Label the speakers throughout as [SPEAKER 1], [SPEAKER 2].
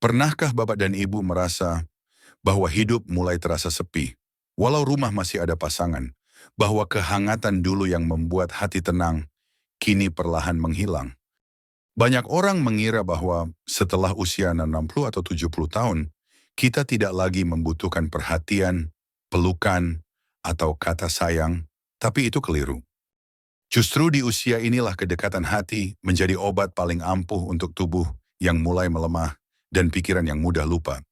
[SPEAKER 1] Pernahkah Bapak dan Ibu merasa bahwa hidup mulai terasa sepi, walau rumah masih ada pasangan, bahwa kehangatan dulu yang membuat hati tenang, kini perlahan menghilang? Banyak orang mengira bahwa setelah usia 60 atau 70 tahun, kita tidak lagi membutuhkan perhatian, pelukan, atau kata sayang, tapi itu keliru. Justru di usia inilah kedekatan hati menjadi obat paling ampuh untuk tubuh yang mulai melemah dan pikiran yang mudah lupa.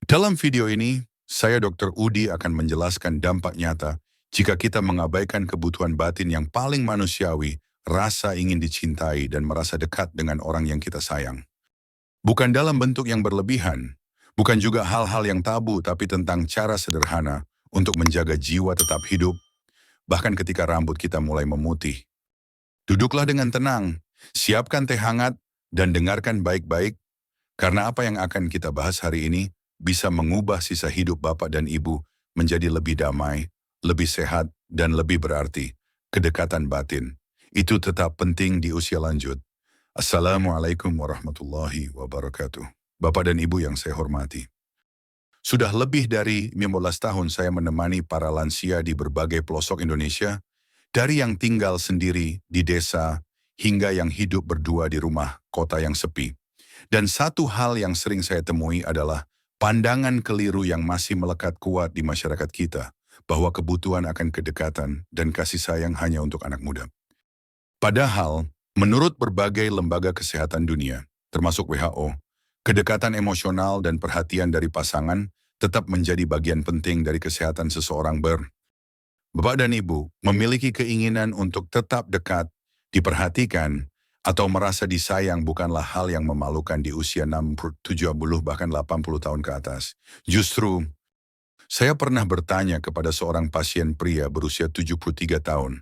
[SPEAKER 1] Dalam video ini, saya Dr. Udi akan menjelaskan dampak nyata jika kita mengabaikan kebutuhan batin yang paling manusiawi, rasa ingin dicintai dan merasa dekat dengan orang yang kita sayang. Bukan dalam bentuk yang berlebihan, bukan juga hal-hal yang tabu, tapi tentang cara sederhana untuk menjaga jiwa tetap hidup, bahkan ketika rambut kita mulai memutih. Duduklah dengan tenang, siapkan teh hangat, dan dengarkan baik-baik, karena apa yang akan kita bahas hari ini bisa mengubah sisa hidup Bapak dan Ibu menjadi lebih damai, lebih sehat, dan lebih berarti. Kedekatan batin, itu tetap penting di usia lanjut. Assalamualaikum warahmatullahi wabarakatuh. Bapak dan Ibu yang saya hormati. Sudah lebih dari 15 tahun saya menemani para lansia di berbagai pelosok Indonesia, dari yang tinggal sendiri di desa hingga yang hidup berdua di rumah kota yang sepi. Dan satu hal yang sering saya temui adalah pandangan keliru yang masih melekat kuat di masyarakat kita, bahwa kebutuhan akan kedekatan dan kasih sayang hanya untuk anak muda. Padahal, menurut berbagai lembaga kesehatan dunia, termasuk WHO, kedekatan emosional dan perhatian dari pasangan tetap menjadi bagian penting dari kesehatan seseorang. Bapak dan Ibu memiliki keinginan untuk tetap dekat, diperhatikan, atau merasa disayang bukanlah hal yang memalukan di usia 60, 70, bahkan 80 tahun ke atas. Justru, saya pernah bertanya kepada seorang pasien pria berusia 73 tahun,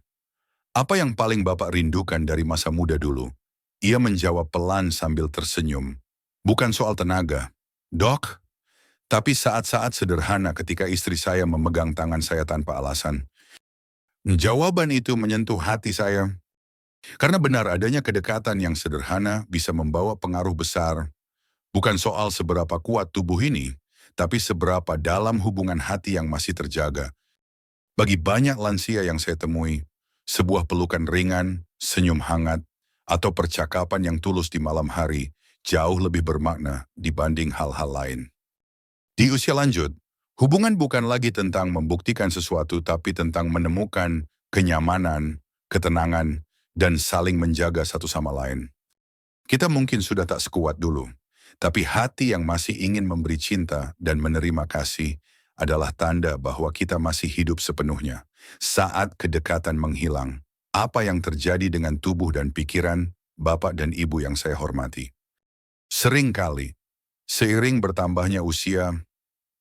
[SPEAKER 1] apa yang paling Bapak rindukan dari masa muda dulu? Ia menjawab pelan sambil tersenyum. Bukan soal tenaga, Dok, tapi saat-saat sederhana ketika istri saya memegang tangan saya tanpa alasan. Jawaban itu menyentuh hati saya. Karena benar adanya kedekatan yang sederhana bisa membawa pengaruh besar. Bukan soal seberapa kuat tubuh ini, tapi seberapa dalam hubungan hati yang masih terjaga. Bagi banyak lansia yang saya temui, sebuah pelukan ringan, senyum hangat, atau percakapan yang tulus di malam hari jauh lebih bermakna dibanding hal-hal lain. Di usia lanjut, hubungan bukan lagi tentang membuktikan sesuatu, tapi tentang menemukan kenyamanan, ketenangan, dan saling menjaga satu sama lain. Kita mungkin sudah tak sekuat dulu, tapi hati yang masih ingin memberi cinta dan menerima kasih adalah tanda bahwa kita masih hidup sepenuhnya. Saat kedekatan menghilang, apa yang terjadi dengan tubuh dan pikiran Bapak dan Ibu yang saya hormati? Seringkali, seiring bertambahnya usia,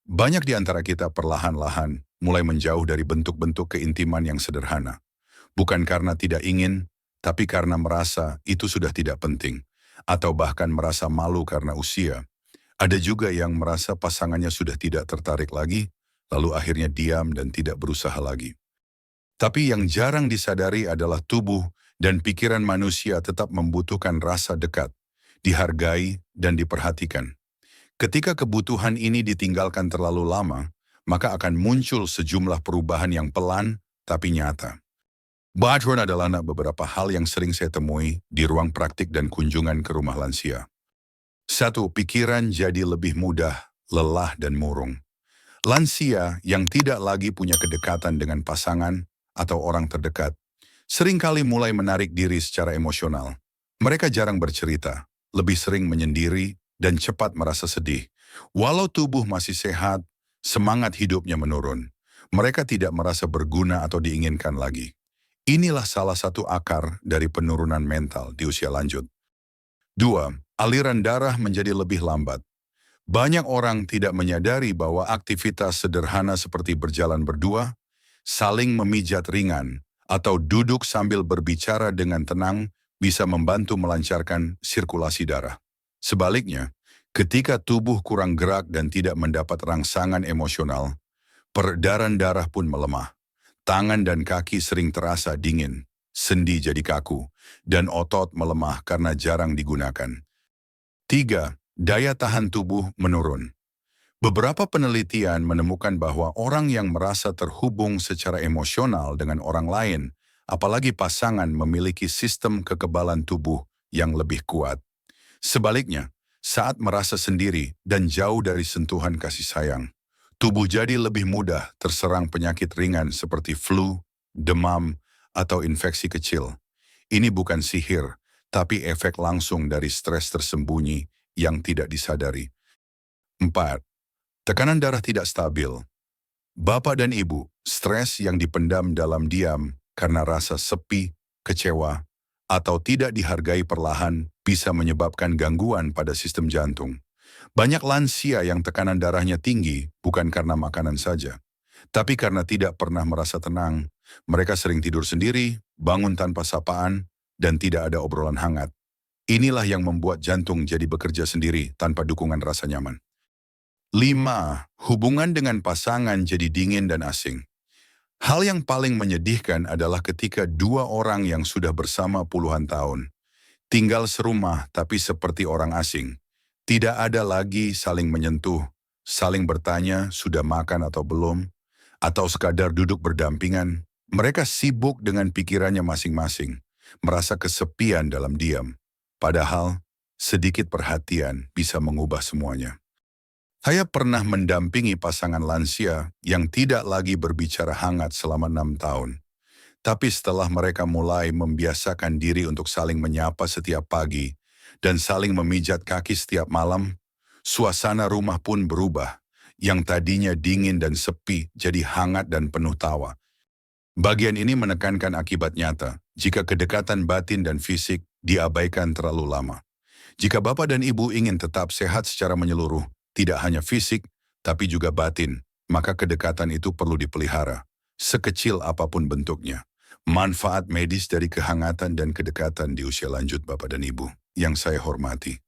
[SPEAKER 1] banyak di antara kita perlahan-lahan mulai menjauh dari bentuk-bentuk keintiman yang sederhana. Bukan karena tidak ingin, tapi karena merasa itu sudah tidak penting, atau bahkan merasa malu karena usia. Ada juga yang merasa pasangannya sudah tidak tertarik lagi, lalu akhirnya diam dan tidak berusaha lagi. Tapi yang jarang disadari adalah tubuh dan pikiran manusia tetap membutuhkan rasa dekat, dihargai, dan diperhatikan. Ketika kebutuhan ini ditinggalkan terlalu lama, maka akan muncul sejumlah perubahan yang pelan tapi nyata. Background adalah beberapa hal yang sering saya temui di ruang praktik dan kunjungan ke rumah lansia. 1. Pikiran jadi lebih mudah, lelah dan murung. Lansia yang tidak lagi punya kedekatan dengan pasangan atau orang terdekat, seringkali mulai menarik diri secara emosional. Mereka jarang bercerita, lebih sering menyendiri, dan cepat merasa sedih. Walau tubuh masih sehat, semangat hidupnya menurun. Mereka tidak merasa berguna atau diinginkan lagi. Inilah salah satu akar dari penurunan mental di usia lanjut. 2. Aliran darah menjadi lebih lambat. Banyak orang tidak menyadari bahwa aktivitas sederhana seperti berjalan berdua, saling memijat ringan, atau duduk sambil berbicara dengan tenang bisa membantu melancarkan sirkulasi darah. Sebaliknya, ketika tubuh kurang gerak dan tidak mendapat rangsangan emosional, peredaran darah pun melemah. Tangan dan kaki sering terasa dingin, sendi jadi kaku, dan otot melemah karena jarang digunakan. 3. Daya tahan tubuh menurun. Beberapa penelitian menemukan bahwa orang yang merasa terhubung secara emosional dengan orang lain, apalagi pasangan, memiliki sistem kekebalan tubuh yang lebih kuat. Sebaliknya, saat merasa sendiri dan jauh dari sentuhan kasih sayang, tubuh jadi lebih mudah terserang penyakit ringan seperti flu, demam, atau infeksi kecil. Ini bukan sihir, tapi efek langsung dari stres tersembunyi yang tidak disadari. 4. Tekanan darah tidak stabil. Bapak dan ibu, stres yang dipendam dalam diam karena rasa sepi, kecewa, atau tidak dihargai perlahan bisa menyebabkan gangguan pada sistem jantung. Banyak lansia yang tekanan darahnya tinggi bukan karena makanan saja, tapi karena tidak pernah merasa tenang. Mereka sering tidur sendiri, bangun tanpa sapaan, dan tidak ada obrolan hangat. Inilah yang membuat jantung jadi bekerja sendiri tanpa dukungan rasa nyaman. 5. Hubungan dengan pasangan jadi dingin dan asing. Hal yang paling menyedihkan adalah ketika dua orang yang sudah bersama puluhan tahun, tinggal serumah tapi seperti orang asing. Tidak ada lagi saling menyentuh, saling bertanya sudah makan atau belum, atau sekadar duduk berdampingan. Mereka sibuk dengan pikirannya masing-masing, merasa kesepian dalam diam. Padahal, sedikit perhatian bisa mengubah semuanya. Saya pernah mendampingi pasangan lansia yang tidak lagi berbicara hangat selama 6 tahun. Tapi setelah mereka mulai membiasakan diri untuk saling menyapa setiap pagi dan saling memijat kaki setiap malam, suasana rumah pun berubah. Yang tadinya dingin dan sepi jadi hangat dan penuh tawa. Bagian ini menekankan akibat nyata jika kedekatan batin dan fisik diabaikan terlalu lama. Jika bapak dan ibu ingin tetap sehat secara menyeluruh, tidak hanya fisik, tapi juga batin, maka kedekatan itu perlu dipelihara, sekecil apapun bentuknya. Manfaat medis dari kehangatan dan kedekatan di usia lanjut bapak dan ibu, yang saya hormati.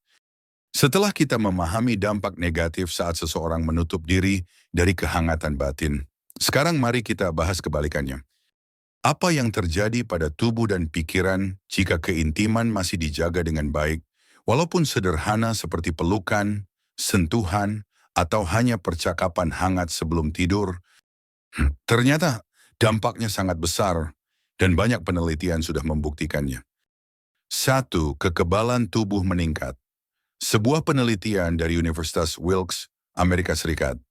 [SPEAKER 1] Setelah kita memahami dampak negatif saat seseorang menutup diri dari kehangatan batin, sekarang mari kita bahas kebalikannya. Apa yang terjadi pada tubuh dan pikiran jika keintiman masih dijaga dengan baik, walaupun sederhana seperti pelukan, sentuhan, atau hanya percakapan hangat sebelum tidur? Ternyata dampaknya sangat besar dan banyak penelitian sudah membuktikannya. 1. Kekebalan tubuh meningkat. Sebuah penelitian dari Universitas Wilkes, Amerika Serikat,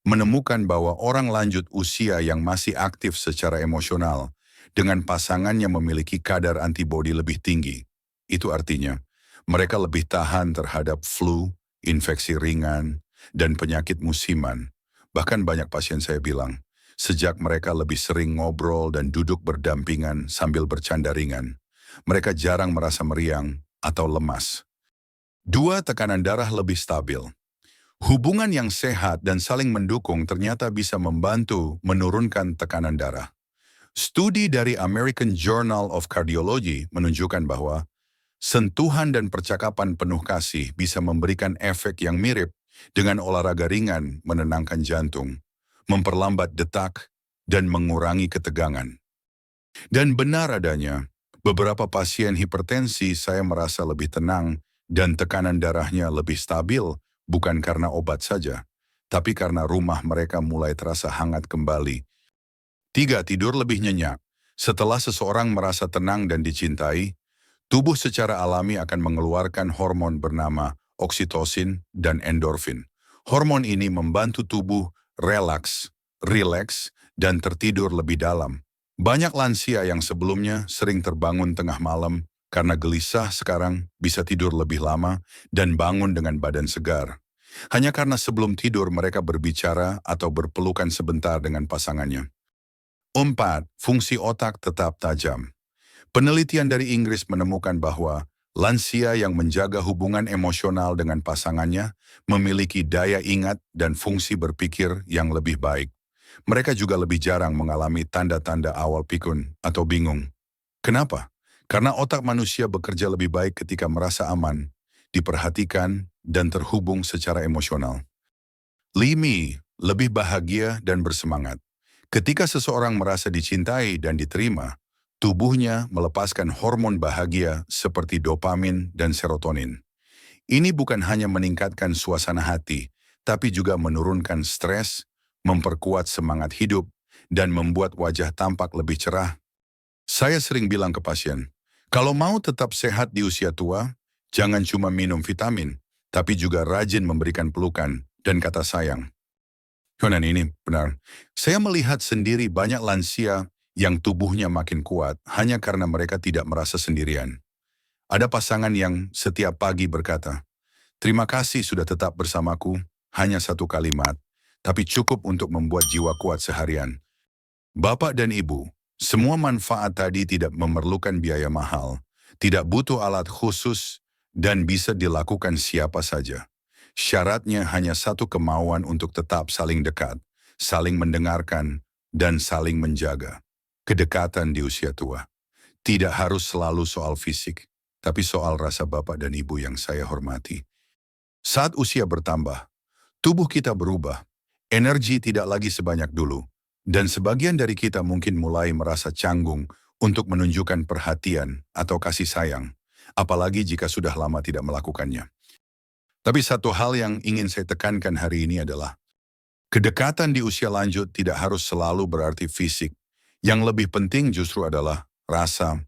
[SPEAKER 1] menemukan bahwa orang lanjut usia yang masih aktif secara emosional dengan pasangannya memiliki kadar antibodi lebih tinggi. Itu artinya, mereka lebih tahan terhadap flu, infeksi ringan, dan penyakit musiman. Bahkan banyak pasien saya bilang, sejak mereka lebih sering ngobrol dan duduk berdampingan sambil bercanda ringan, mereka jarang merasa meriang atau lemas. 2. Tekanan darah lebih stabil. Hubungan yang sehat dan saling mendukung ternyata bisa membantu menurunkan tekanan darah. Studi dari American Journal of Cardiology menunjukkan bahwa sentuhan dan percakapan penuh kasih bisa memberikan efek yang mirip dengan olahraga ringan menenangkan jantung, memperlambat detak, dan mengurangi ketegangan. Dan benar adanya, beberapa pasien hipertensi saya merasa lebih tenang dan tekanan darahnya lebih stabil, bukan karena obat saja, tapi karena rumah mereka mulai terasa hangat kembali. 3. Tidur lebih nyenyak. Setelah seseorang merasa tenang dan dicintai, tubuh secara alami akan mengeluarkan hormon bernama oksitosin dan endorfin. Hormon ini membantu tubuh relaks, rileks, dan tertidur lebih dalam. Banyak lansia yang sebelumnya sering terbangun tengah malam karena gelisah sekarang bisa tidur lebih lama dan bangun dengan badan segar. Hanya karena sebelum tidur mereka berbicara atau berpelukan sebentar dengan pasangannya. 4. Fungsi otak tetap tajam. Penelitian dari Inggris menemukan bahwa lansia yang menjaga hubungan emosional dengan pasangannya memiliki daya ingat dan fungsi berpikir yang lebih baik. Mereka juga lebih jarang mengalami tanda-tanda awal pikun atau bingung. Kenapa? Karena otak manusia bekerja lebih baik ketika merasa aman, diperhatikan, dan terhubung secara emosional. 5. Lebih bahagia dan bersemangat. Ketika seseorang merasa dicintai dan diterima, tubuhnya melepaskan hormon bahagia seperti dopamin dan serotonin. Ini bukan hanya meningkatkan suasana hati, tapi juga menurunkan stres, memperkuat semangat hidup, dan membuat wajah tampak lebih cerah. Saya sering bilang ke pasien, kalau mau tetap sehat di usia tua, jangan cuma minum vitamin, tapi juga rajin memberikan pelukan dan kata sayang. Dan ini benar. Saya melihat sendiri banyak lansia yang tubuhnya makin kuat hanya karena mereka tidak merasa sendirian. Ada pasangan yang setiap pagi berkata, "Terima kasih sudah tetap bersamaku, hanya satu kalimat, tapi cukup untuk membuat jiwa kuat seharian." Bapak dan Ibu, semua manfaat tadi tidak memerlukan biaya mahal, tidak butuh alat khusus, dan bisa dilakukan siapa saja. Syaratnya hanya satu kemauan untuk tetap saling dekat, saling mendengarkan, dan saling menjaga. Kedekatan di usia tua. Tidak harus selalu soal fisik, tapi soal rasa Bapak dan Ibu yang saya hormati. Saat usia bertambah, tubuh kita berubah, energi tidak lagi sebanyak dulu, dan sebagian dari kita mungkin mulai merasa canggung untuk menunjukkan perhatian atau kasih sayang, apalagi jika sudah lama tidak melakukannya. Tapi satu hal yang ingin saya tekankan hari ini adalah, kedekatan di usia lanjut tidak harus selalu berarti fisik. Yang lebih penting justru adalah rasa.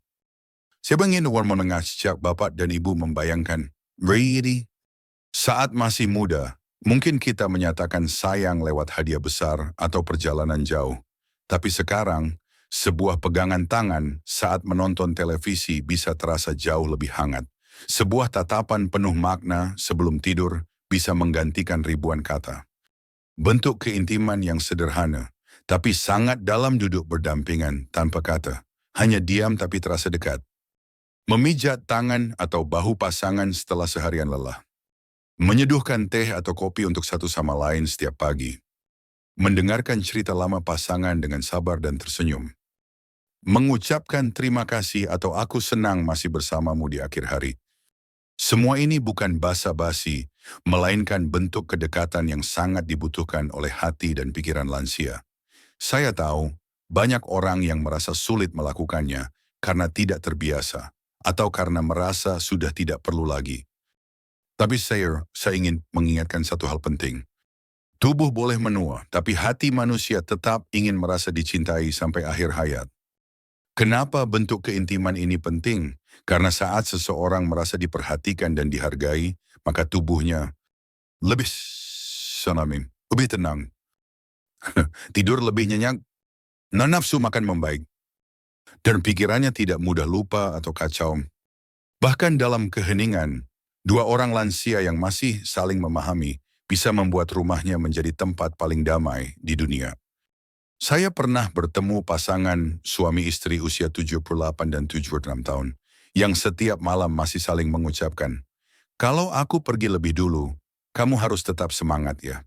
[SPEAKER 1] Saya ingin mengajak Bapak dan Ibu membayangkan, really, saat masih muda, mungkin kita menyatakan sayang lewat hadiah besar atau perjalanan jauh. Tapi sekarang, sebuah pegangan tangan saat menonton televisi bisa terasa jauh lebih hangat. Sebuah tatapan penuh makna sebelum tidur bisa menggantikan ribuan kata. Bentuk keintiman yang sederhana, tapi sangat dalam duduk berdampingan tanpa kata. Hanya diam tapi terasa dekat. Memijat tangan atau bahu pasangan setelah seharian lelah. Menyeduhkan teh atau kopi untuk satu sama lain setiap pagi. Mendengarkan cerita lama pasangan dengan sabar dan tersenyum. Mengucapkan terima kasih atau aku senang masih bersamamu di akhir hari. Semua ini bukan basa-basi, melainkan bentuk kedekatan yang sangat dibutuhkan oleh hati dan pikiran lansia. Saya tahu, banyak orang yang merasa sulit melakukannya karena tidak terbiasa, atau karena merasa sudah tidak perlu lagi. Tapi saya ingin mengingatkan satu hal penting. Tubuh boleh menua, tapi hati manusia tetap ingin merasa dicintai sampai akhir hayat. Kenapa bentuk keintiman ini penting? Karena saat seseorang merasa diperhatikan dan dihargai, maka tubuhnya lebih lebih tenang, tidur lebih nyenyak, nafsu makan membaik, dan pikirannya tidak mudah lupa atau kacau. Bahkan dalam keheningan, dua orang lansia yang masih saling memahami bisa membuat rumahnya menjadi tempat paling damai di dunia. Saya pernah bertemu pasangan suami istri usia 78 dan 76 tahun, yang setiap malam masih saling mengucapkan, "Kalau aku pergi lebih dulu, kamu harus tetap semangat ya."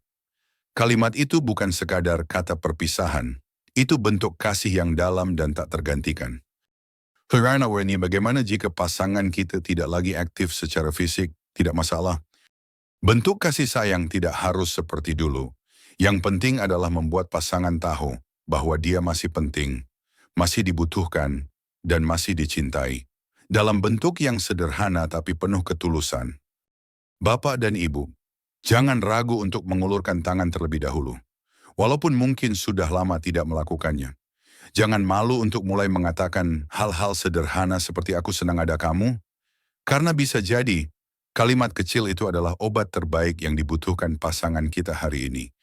[SPEAKER 1] Kalimat itu bukan sekadar kata perpisahan, itu bentuk kasih yang dalam dan tak tergantikan. Karena ini bagaimana jika pasangan kita tidak lagi aktif secara fisik, tidak masalah. Bentuk kasih sayang tidak harus seperti dulu. Yang penting adalah membuat pasangan tahu bahwa dia masih penting, masih dibutuhkan, dan masih dicintai. Dalam bentuk yang sederhana tapi penuh ketulusan. Bapak dan Ibu, jangan ragu untuk mengulurkan tangan terlebih dahulu. Walaupun mungkin sudah lama tidak melakukannya. Jangan malu untuk mulai mengatakan hal-hal sederhana seperti aku senang ada kamu. Karena bisa jadi, kalimat kecil itu adalah obat terbaik yang dibutuhkan pasangan kita hari ini.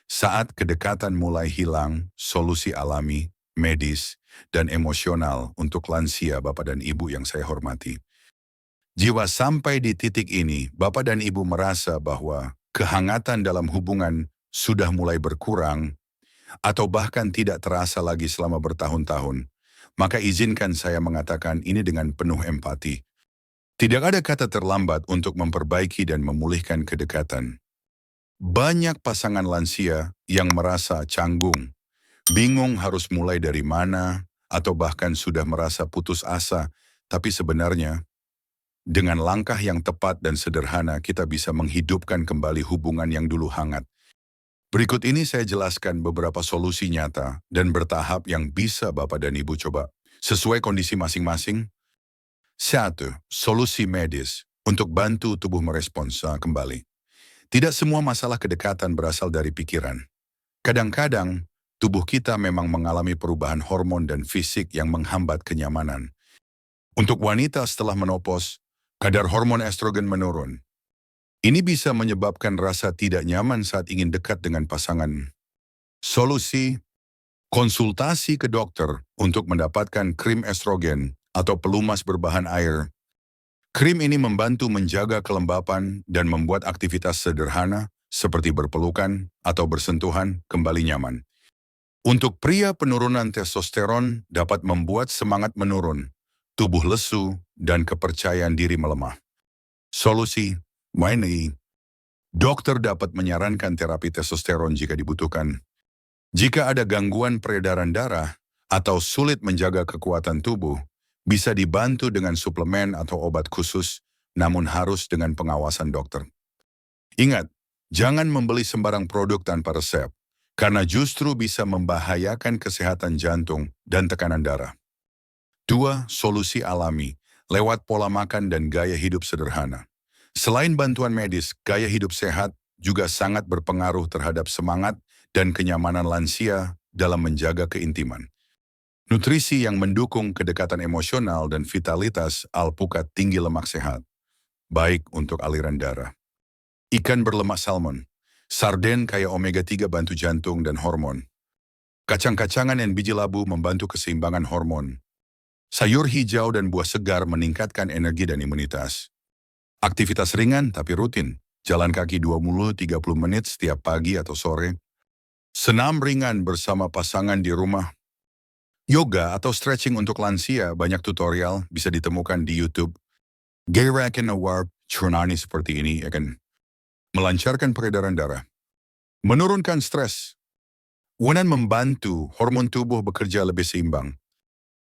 [SPEAKER 1] Saat kedekatan mulai hilang, solusi alami, medis, dan emosional untuk lansia Bapak dan Ibu yang saya hormati. Jiwa sampai di titik ini, Bapak dan Ibu merasa bahwa kehangatan dalam hubungan sudah mulai berkurang, atau bahkan tidak terasa lagi selama bertahun-tahun, maka izinkan saya mengatakan ini dengan penuh empati. Tidak ada kata terlambat untuk memperbaiki dan memulihkan kedekatan. Banyak pasangan lansia yang merasa canggung, bingung harus mulai dari mana, atau bahkan sudah merasa putus asa, tapi sebenarnya, dengan langkah yang tepat dan sederhana kita bisa menghidupkan kembali hubungan yang dulu hangat. Berikut ini saya jelaskan beberapa solusi nyata dan bertahap yang bisa Bapak dan Ibu coba sesuai kondisi masing-masing. 1. Solusi medis untuk bantu tubuh merespons kembali. Tidak semua masalah kedekatan berasal dari pikiran. Kadang-kadang, tubuh kita memang mengalami perubahan hormon dan fisik yang menghambat kenyamanan. Untuk wanita setelah menopause, kadar hormon estrogen menurun. Ini bisa menyebabkan rasa tidak nyaman saat ingin dekat dengan pasangan. Solusi: konsultasi ke dokter untuk mendapatkan krim estrogen atau pelumas berbahan air. Krim ini membantu menjaga kelembapan dan membuat aktivitas sederhana seperti berpelukan atau bersentuhan kembali nyaman. Untuk pria, penurunan testosteron dapat membuat semangat menurun, tubuh lesu, dan kepercayaan diri melemah. Solusi: dokter dapat menyarankan terapi testosteron jika dibutuhkan. Jika ada gangguan peredaran darah atau sulit menjaga kekuatan tubuh, bisa dibantu dengan suplemen atau obat khusus, namun harus dengan pengawasan dokter. Ingat, jangan membeli sembarang produk tanpa resep, karena justru bisa membahayakan kesehatan jantung dan tekanan darah. 2. Solusi alami, lewat pola makan dan gaya hidup sederhana. Selain bantuan medis, gaya hidup sehat juga sangat berpengaruh terhadap semangat dan kenyamanan lansia dalam menjaga keintiman. Nutrisi yang mendukung kedekatan emosional dan vitalitas alpukat tinggi lemak sehat, baik untuk aliran darah. Ikan berlemak salmon, sarden kaya omega-3 bantu jantung dan hormon. Kacang-kacangan dan biji labu membantu keseimbangan hormon. Sayur hijau dan buah segar meningkatkan energi dan imunitas. Aktivitas ringan tapi rutin, jalan kaki 20-30 menit setiap pagi atau sore. Senam ringan bersama pasangan di rumah. Yoga atau stretching untuk lansia, banyak tutorial bisa ditemukan di YouTube. Gerakan awar Churnani seperti ini akan melancarkan peredaran darah. Menurunkan stres. Wenan membantu hormon tubuh bekerja lebih seimbang.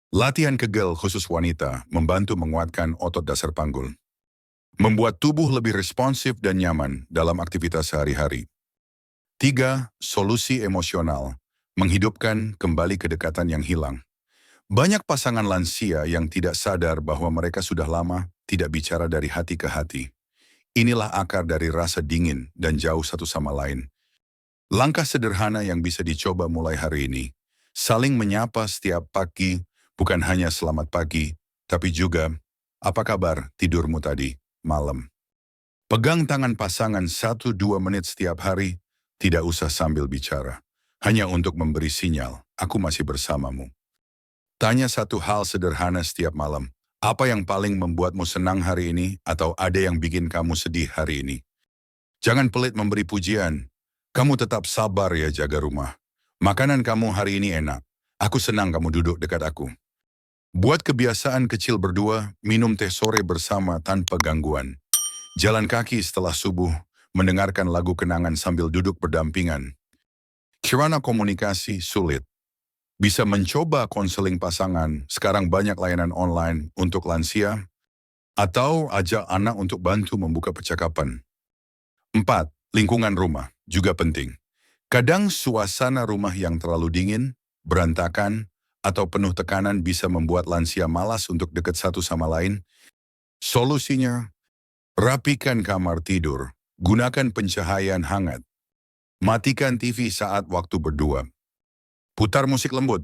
[SPEAKER 1] Latihan kegel khusus wanita membantu menguatkan otot dasar panggul. Membuat tubuh lebih responsif dan nyaman dalam aktivitas sehari-hari. 3. Solusi emosional, menghidupkan kembali kedekatan yang hilang. Banyak pasangan lansia yang tidak sadar bahwa mereka sudah lama tidak bicara dari hati ke hati. Inilah akar dari rasa dingin dan jauh satu sama lain. Langkah sederhana yang bisa dicoba mulai hari ini. Saling menyapa setiap pagi, bukan hanya selamat pagi, tapi juga, apa kabar tidurmu tadi, malam. Pegang tangan pasangan 1-2 menit setiap hari, tidak usah sambil bicara. Hanya untuk memberi sinyal, aku masih bersamamu. Tanya satu hal sederhana setiap malam. Apa yang paling membuatmu senang hari ini atau ada yang bikin kamu sedih hari ini? Jangan pelit memberi pujian. Kamu tetap sabar ya jaga rumah. Makanan kamu hari ini enak. Aku senang kamu duduk dekat aku. Buat kebiasaan kecil berdua, minum teh sore bersama tanpa gangguan. Jalan kaki setelah subuh, mendengarkan lagu kenangan sambil duduk berdampingan. Kirana komunikasi sulit. Bisa mencoba konseling pasangan, sekarang banyak layanan online untuk lansia, atau ajak anak untuk bantu membuka percakapan. 4. Lingkungan rumah, juga penting. Kadang suasana rumah yang terlalu dingin, berantakan, atau penuh tekanan bisa membuat lansia malas untuk dekat satu sama lain. Solusinya, rapikan kamar tidur, gunakan pencahayaan hangat. Matikan TV saat waktu berdua. Putar musik lembut.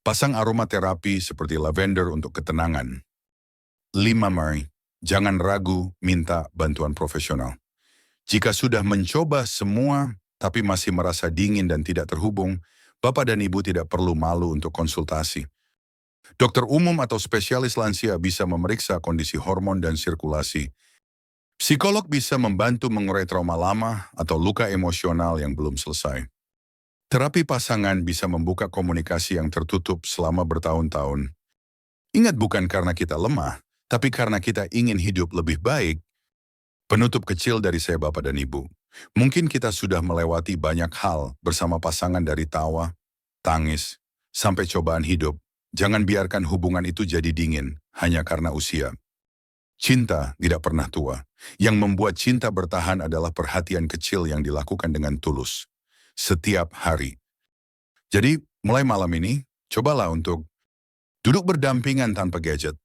[SPEAKER 1] Pasang aromaterapi seperti lavender untuk ketenangan. 5. Jangan ragu minta bantuan profesional. Jika sudah mencoba semua tapi masih merasa dingin dan tidak terhubung, Bapak dan Ibu tidak perlu malu untuk konsultasi. Dokter umum atau spesialis lansia bisa memeriksa kondisi hormon dan sirkulasi. Psikolog bisa membantu mengurai trauma lama atau luka emosional yang belum selesai. Terapi pasangan bisa membuka komunikasi yang tertutup selama bertahun-tahun. Ingat, bukan karena kita lemah, tapi karena kita ingin hidup lebih baik. Penutup kecil dari saya Bapak dan Ibu. Mungkin kita sudah melewati banyak hal bersama pasangan, dari tawa, tangis, sampai cobaan hidup. Jangan biarkan hubungan itu jadi dingin hanya karena usia. Cinta tidak pernah tua. Yang membuat cinta bertahan adalah perhatian kecil yang dilakukan dengan tulus setiap hari. Jadi, mulai malam ini, cobalah untuk duduk berdampingan tanpa gadget.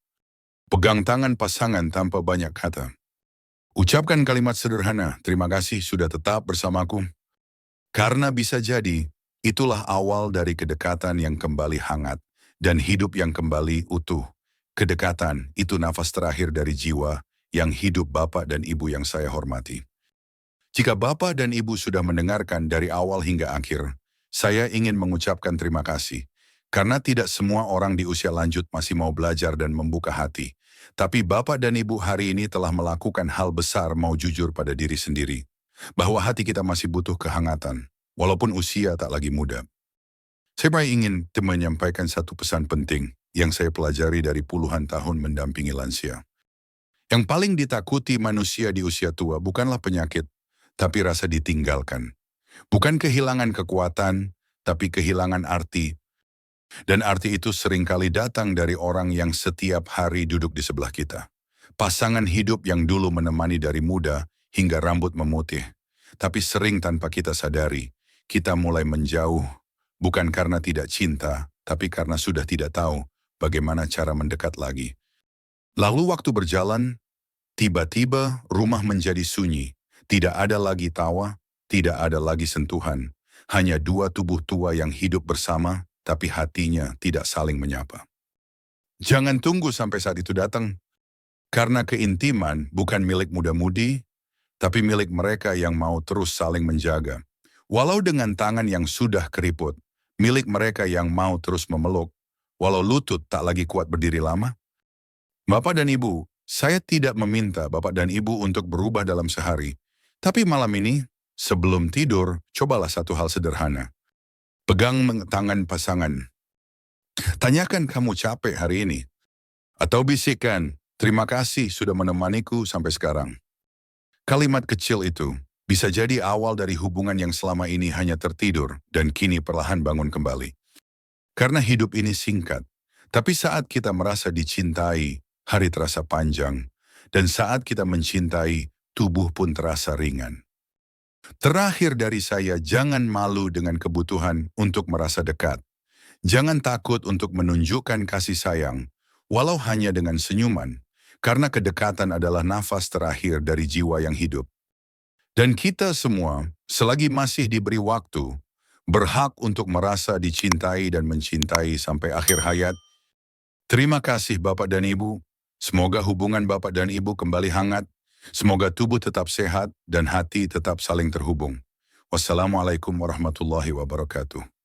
[SPEAKER 1] Pegang tangan pasangan tanpa banyak kata. Ucapkan kalimat sederhana, terima kasih sudah tetap bersamaku. Karena bisa jadi, itulah awal dari kedekatan yang kembali hangat dan hidup yang kembali utuh. Kedekatan itu nafas terakhir dari jiwa yang hidup Bapak dan Ibu yang saya hormati. Jika Bapak dan Ibu sudah mendengarkan dari awal hingga akhir, saya ingin mengucapkan terima kasih. Karena tidak semua orang di usia lanjut masih mau belajar dan membuka hati. Tapi Bapak dan Ibu hari ini telah melakukan hal besar mau jujur pada diri sendiri. Bahwa hati kita masih butuh kehangatan, walaupun usia tak lagi muda. Saya ingin menyampaikan satu pesan penting yang saya pelajari dari puluhan tahun mendampingi lansia. Yang paling ditakuti manusia di usia tua bukanlah penyakit, tapi rasa ditinggalkan. Bukan kehilangan kekuatan, tapi kehilangan arti. Dan arti itu seringkali datang dari orang yang setiap hari duduk di sebelah kita. Pasangan hidup yang dulu menemani dari muda hingga rambut memutih. Tapi sering tanpa kita sadari, kita mulai menjauh. Bukan karena tidak cinta, tapi karena sudah tidak tahu bagaimana cara mendekat lagi. Lalu waktu berjalan, tiba-tiba rumah menjadi sunyi. Tidak ada lagi tawa, tidak ada lagi sentuhan. Hanya dua tubuh tua yang hidup bersama, tapi hatinya tidak saling menyapa. Jangan tunggu sampai saat itu datang. Karena keintiman bukan milik muda-mudi, tapi milik mereka yang mau terus saling menjaga. Walau dengan tangan yang sudah keriput, milik mereka yang mau terus memeluk, walau lutut tak lagi kuat berdiri lama. Bapak dan Ibu, saya tidak meminta Bapak dan Ibu untuk berubah dalam sehari. Tapi malam ini, sebelum tidur, cobalah satu hal sederhana. Pegang tangan pasangan. Tanyakan kamu capek hari ini. Atau bisikan, terima kasih sudah menemaniku sampai sekarang. Kalimat kecil itu bisa jadi awal dari hubungan yang selama ini hanya tertidur dan kini perlahan bangun kembali. Karena hidup ini singkat, tapi saat kita merasa dicintai, hari terasa panjang. Dan saat kita mencintai, tubuh pun terasa ringan. Terakhir dari saya, jangan malu dengan kebutuhan untuk merasa dekat. Jangan takut untuk menunjukkan kasih sayang, walau hanya dengan senyuman. Karena kedekatan adalah nafas terakhir dari jiwa yang hidup. Dan kita semua, selagi masih diberi waktu, berhak untuk merasa dicintai dan mencintai sampai akhir hayat. Terima kasih Bapak dan Ibu. Semoga hubungan Bapak dan Ibu kembali hangat. Semoga tubuh tetap sehat dan hati tetap saling terhubung. Wassalamualaikum warahmatullahi wabarakatuh.